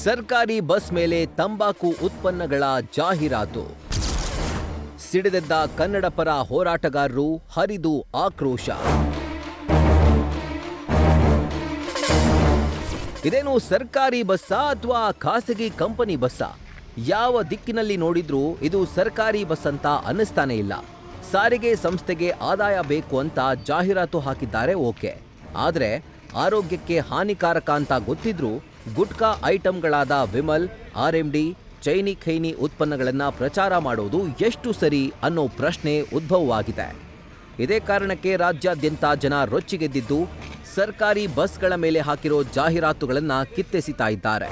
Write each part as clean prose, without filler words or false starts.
ಸರ್ಕಾರಿ ಬಸ್ ಮೇಲೆ ತಂಬಾಕು ಉತ್ಪನ್ನಗಳ ಜಾಹೀರಾತು. ಸಿಡಿದೆದ್ದ ಕನ್ನಡ ಪರ ಹೋರಾಟಗಾರರು, ಹರಿದು ಆಕ್ರೋಶ. ಇದೇನು ಸರ್ಕಾರಿ ಬಸ್ಸಾ ಅಥವಾ ಖಾಸಗಿ ಕಂಪನಿ ಬಸ್ಸಾ? ಯಾವ ದಿಕ್ಕಿನಲ್ಲಿ ನೋಡಿದ್ರೂ ಇದು ಸರ್ಕಾರಿ ಬಸ್ ಅಂತ ಅನ್ನಿಸ್ತಾನೆ ಇಲ್ಲ. ಸಾರಿಗೆ ಸಂಸ್ಥೆಗೆ ಆದಾಯ ಬೇಕು ಅಂತ ಜಾಹೀರಾತು ಹಾಕಿದ್ದಾರೆ, ಓಕೆ. ಆದರೆ ಆರೋಗ್ಯಕ್ಕೆ ಹಾನಿಕಾರಕ ಅಂತ ಗೊತ್ತಿದ್ರೂ ಗುಟ್ಕಾ ಐಟಂಗಳಾದ ವಿಮಲ್, RMD, ಚೈನಿ ಖೈನಿ ಉತ್ಪನ್ನಗಳನ್ನು ಪ್ರಚಾರ ಮಾಡೋದು ಎಷ್ಟು ಸರಿ ಅನ್ನೋ ಪ್ರಶ್ನೆ ಉದ್ಭವವಾಗಿದೆ. ಇದೇ ಕಾರಣಕ್ಕೆ ರಾಜ್ಯಾದ್ಯಂತ ಜನ ರೊಚ್ಚಿಗೆದ್ದಿದ್ದು ಸರ್ಕಾರಿ ಬಸ್ಗಳ ಮೇಲೆ ಹಾಕಿರೋ ಜಾಹೀರಾತುಗಳನ್ನು ಕಿತ್ತೆಸಿತಾ ಇದ್ದಾರೆ.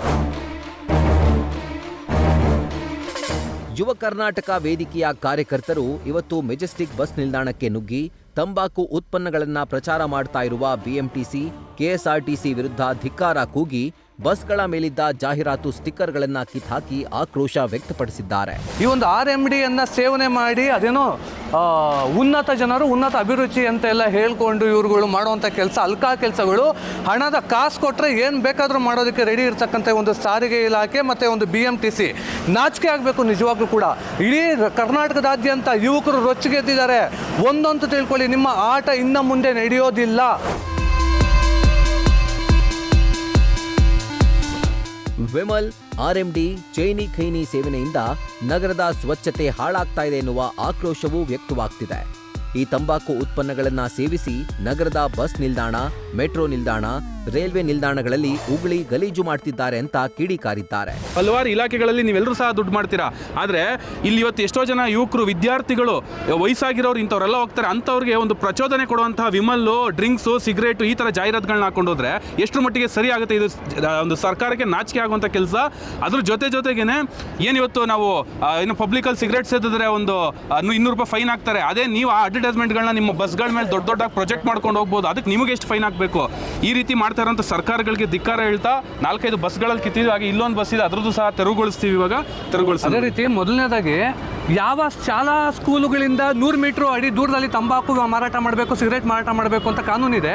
ಯುವ ಕರ್ನಾಟಕ ವೇದಿಕೆಯ ಕಾರ್ಯಕರ್ತರು ಇವತ್ತು ಮೆಜೆಸ್ಟಿಕ್ ಬಸ್ ನಿಲ್ದಾಣಕ್ಕೆ ನುಗ್ಗಿ ತಂಬಾಕು ಉತ್ಪನ್ನಗಳನ್ನು ಪ್ರಚಾರ ಮಾಡ್ತಾ ಇರುವ BMTC, KSRTC ವಿರುದ್ಧ ಧಿಕ್ಕಾರ ಕೂಗಿ ಬಸ್ಗಳ ಮೇಲಿದ್ದ ಜಾಹೀರಾತು ಸ್ಟಿಕ್ಕರ್ಗಳನ್ನು ಕಿತ್ತಾಕಿ ಆಕ್ರೋಶ ವ್ಯಕ್ತಪಡಿಸಿದ್ದಾರೆ. ಈ ಒಂದು RMD ಸೇವನೆ ಮಾಡಿ ಅದೇನೋ ಉನ್ನತ ಜನರು ಉನ್ನತ ಅಭಿರುಚಿ ಅಂತ ಎಲ್ಲ ಹೇಳ್ಕೊಂಡು ಇವ್ರುಗಳು ಮಾಡುವಂಥ ಕೆಲಸ, ಅಲ್ಕಾ ಕೆಲಸಗಳು. ಹಣದ ಕಾಸು ಕೊಟ್ಟರೆ ಏನು ಬೇಕಾದರೂ ಮಾಡೋದಕ್ಕೆ ರೆಡಿ ಇರ್ತಕ್ಕಂಥ ಒಂದು ಸಾರಿಗೆ ಇಲಾಖೆ ಮತ್ತು ಒಂದು BMTC ನಾಚಿಕೆ ಆಗಬೇಕು ನಿಜವಾಗ್ಲೂ ಕೂಡ. ಇಡೀ ಕರ್ನಾಟಕದಾದ್ಯಂತ ಯುವಕರು ರೊಚ್ಚಿಗೆದ್ದಿದ್ದಾರೆ. ಒಂದಂತೂ ತಿಳ್ಕೊಳ್ಳಿ, ನಿಮ್ಮ ಆಟ ಇನ್ನು ಮುಂದೆ ನಡೆಯೋದಿಲ್ಲ. ವಿಮಲ್, RMD, ಚೈನಿ ಖೈನಿ ಸೇವನೆಯಿಂದ ನಗರದ ಸ್ವಚ್ಛತೆ ಹಾಳಾಗ್ತಾ ಇದೆ ಎನ್ನುವ ಆಕ್ರೋಶವೂ ವ್ಯಕ್ತವಾಗ್ತಿದೆ. ಈ ತಂಬಾಕು ಉತ್ಪನ್ನಗಳನ್ನು ಸೇವಿಸಿ ನಗರದ ಬಸ್ ನಿಲ್ದಾಣ, ಮೆಟ್ರೋ ನಿಲ್ದಾಣ, ರೈಲ್ವೆ ನಿಲ್ದಾಣಗಳಲ್ಲಿ ಉಗುಳಿ ಗಲೀಜು ಮಾಡ್ತಿದ್ದಾರೆ ಅಂತ ಕಿಡಿಕಾರಿದ್ದಾರೆ. ಹಲವಾರು ಇಲಾಖೆಗಳಲ್ಲಿ ನೀವೆಲ್ಲರೂ ಸಹ ದುಡ್ಡು ಮಾಡ್ತೀರಾ, ಆದರೆ ಇಲ್ಲಿ ಇವತ್ತು ಎಷ್ಟೋ ಜನ ಯುವಕರು, ವಿದ್ಯಾರ್ಥಿಗಳು, ವಯಸ್ಸಾಗಿರೋರು ಇಂಥವರೆಲ್ಲ ಹೋಗ್ತಾರೆ. ಅಂಥವ್ರಿಗೆ ಒಂದು ಪ್ರಚೋದನೆ ಕೊಡುವಂತಹ ವಿಮಲ್ಲು, ಡ್ರಿಂಕ್ಸು, ಸಿಗರೇಟು ಈ ಥರ ಜಾಹೀರಾತುಗಳನ್ನ ಹಾಕೊಂಡೋದ್ರೆ ಎಷ್ಟು ಮಟ್ಟಿಗೆ ಸರಿ ಆಗುತ್ತೆ? ಇದು ಒಂದು ಸರ್ಕಾರಕ್ಕೆ ನಾಚಿಕೆ ಆಗುವಂಥ ಕೆಲಸ. ಅದ್ರ ಜೊತೆಗೇನೆ ಏನಿವತ್ತು ನಾವು ಇನ್ನು ಪಬ್ಲಿಕಲ್ಲಿ ಸಿಗರೇಟ್ ಸೇದಿದ್ರೆ ಒಂದು $200 ಫೈನ್ ಹಾಕ್ತಾರೆ. ಅದೇ ನೀವು ಆ ಅಡ್ವರ್ಟೈಸ್ಮೆಂಟ್ಗಳನ್ನ ನಿಮ್ಮ ಬಸ್ಗಳ ಮೇಲೆ ದೊಡ್ಡ ಪ್ರೊಜೆಕ್ಟ್ ಮಾಡ್ಕೊಂಡು ಹೋಗ್ಬೋದು. ಅದಕ್ಕೆ ನಿಮಗೆ ಎಷ್ಟು ಫೈನ್ ಹಾಕಬೇಕು? ಈ ರೀತಿ ಮಾಡ್ತಾ ಇರೋಂಥ ಸರ್ಕಾರಗಳಿಗೆ ಧಿಕ್ಕಾರ ಹೇಳ್ತಾ 4-5 ಬಸ್ಗಳಲ್ಲಿ ಕಿತ್ತಿದ್ವಿ. ಹಾಗೆ ಇಲ್ಲೊಂದು ಬಸ್ ಇದೆ, ಅದ್ರದ್ದು ಸಹ ತೆರವುಗೊಳಿಸ್ತೀವಿ. ಇವಾಗ ತೆರವುಗೊಳಿಸ್ತೀವಿ. ಅದೇ ರೀತಿ ಮೊದಲನೇದಾಗಿ ಯಾವ ಶಾಲಾ ಸ್ಕೂಲುಗಳಿಂದ 100 ಮೀಟರ್ ಅಡಿ ದೂರದಲ್ಲಿ ತಂಬಾಕು ಮಾರಾಟ ಮಾಡಬೇಕು, ಸಿಗರೇಟ್ ಮಾರಾಟ ಮಾಡಬೇಕು ಅಂತ ಕಾನೂನಿದೆ.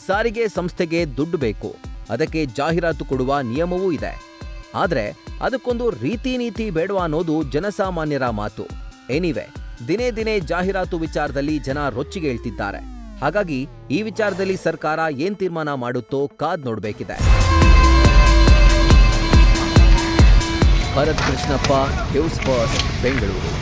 ಸಾರಿಗೆ ಸಂಸ್ಥೆಗೆ ದುಡ್ಡು ಬೇಕು, ಅದಕ್ಕೆ ಜಾಹೀರಾತು ಕೊಡುವ ನಿಯಮವೂ ಇದೆ. ಆದರೆ ಅದಕ್ಕೊಂದು ರೀತಿ ನೀತಿ ಬೇಡವಾ ಅನ್ನೋದು ಜನಸಾಮಾನ್ಯರ ಮಾತು. ಎನಿವೆ, ದಿನೇ ಜಾಹೀರಾತು ವಿಚಾರದಲ್ಲಿ ಜನ ರೊಚ್ಚಿಗೆ ಹೇಳ್ತಿದ್ದಾರೆ. ಹಾಗಾಗಿ ಈ ವಿಚಾರದಲ್ಲಿ ಸರ್ಕಾರ ಏನ್ ತೀರ್ಮಾನ ಮಾಡುತ್ತೋ ಕಾದ್ ನೋಡಬೇಕಿದೆ. Bharat Krishnappa, news first, Bengaluru.